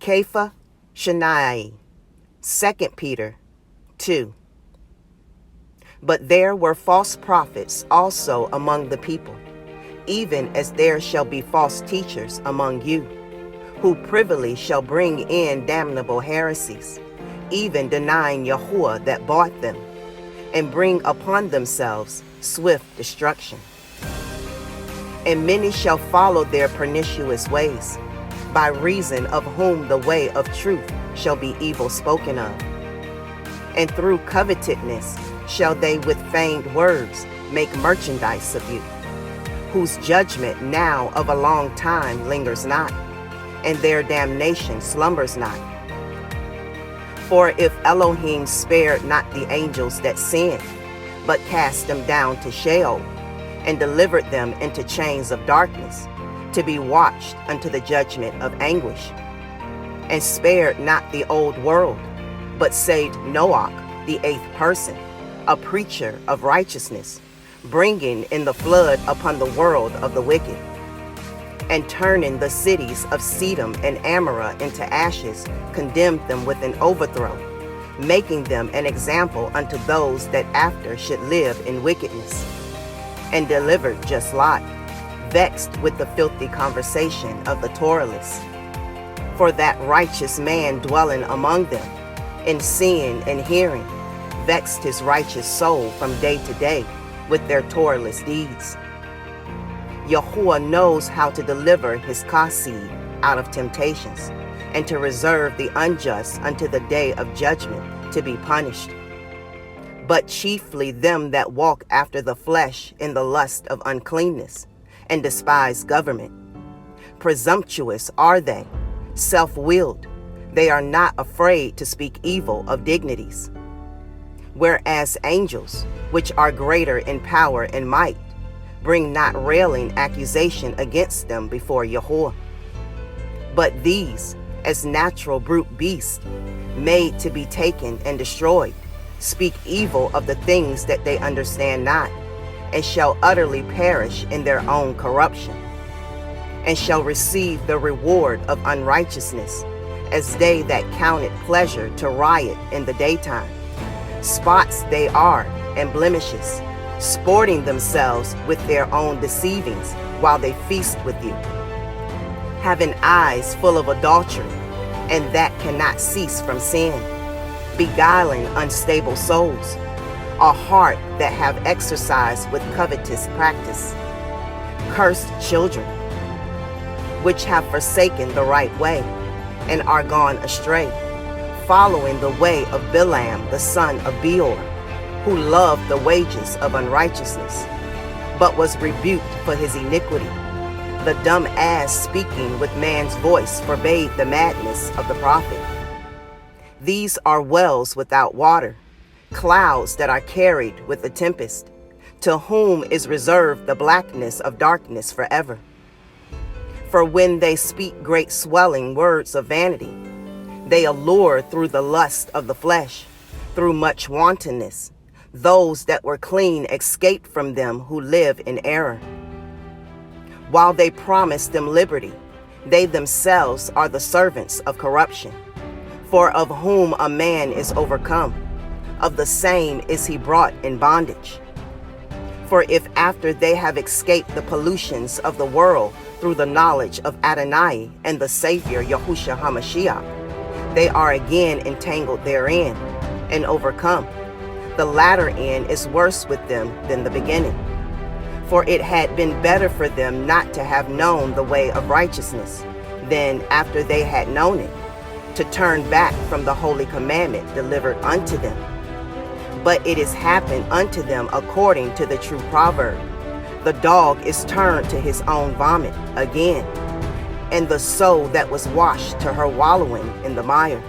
KEPHA, SHENIY, 2 Peter 2. But there were false prophets also among the people, even as there shall be false teachers among you, who privily shall bring in damnable heresies, even denying Yahuwah that bought them, and bring upon themselves swift destruction. And many shall follow their pernicious ways, by reason of whom the way of truth shall be evil spoken of. And through covetousness shall they with feigned words make merchandise of you, whose judgment now of a long time lingers not, and their damnation slumbers not. For if Elohim spared not the angels that sinned, but cast them down to Sheol, and delivered them into chains of darkness, to be watched unto the judgment of anguish, and spared not the old world, but saved Noach, the 8th person, a preacher of righteousness, bringing in the flood upon the world of the wicked, and turning the cities of Sedom and Amorah into ashes, condemned them with an overthrow, making them an example unto those that after should live in wickedness, and delivered just Lot, vexed with the filthy conversation of the Torahless. For that righteous man dwelling among them, in seeing and hearing, vexed his righteous soul from day to day with their Torahless deeds. Yahuwah knows how to deliver his Kassid out of temptations, and to reserve the unjust unto the day of judgment to be punished. But chiefly them that walk after the flesh in the lust of uncleanness, and despise government. Presumptuous are they, self-willed, they are not afraid to speak evil of dignities. Whereas angels, which are greater in power and might, bring not railing accusation against them before Yahuwah. But these, as natural brute beasts, made to be taken and destroyed, speak evil of the things that they understand not, and shall utterly perish in their own corruption, and shall receive the reward of unrighteousness, as they that count it pleasure to riot in the daytime. Spots they are, and blemishes, sporting themselves with their own deceivings while they feast with you, having eyes full of adultery, and that cannot cease from sin, beguiling unstable souls, a heart that have exercised with covetous practice, cursed children, which have forsaken the right way, and are gone astray, following the way of Bilam the son of Beor, who loved the wages of unrighteousness, but was rebuked for his iniquity. The dumb ass speaking with man's voice forbade the madness of the prophet. These are wells without water, clouds that are carried with the tempest, to whom is reserved the blackness of darkness forever. For when they speak great swelling words of vanity, they allure through the lust of the flesh, through much wantonness, those that were clean escape from them who live in error. While they promise them liberty, they themselves are the servants of corruption. For of whom a man is overcome, of the same is he brought in bondage. For if after they have escaped the pollutions of the world through the knowledge of Adonai and the Savior Yahushua HaMashiach, they are again entangled therein and overcome, the latter end is worse with them than the beginning. For it had been better for them not to have known the way of righteousness, than after they had known it, to turn back from the holy commandment delivered unto them. But it is happened unto them according to the true proverb, the dog is turned to his own vomit again, and the soul that was washed to her wallowing in the mire.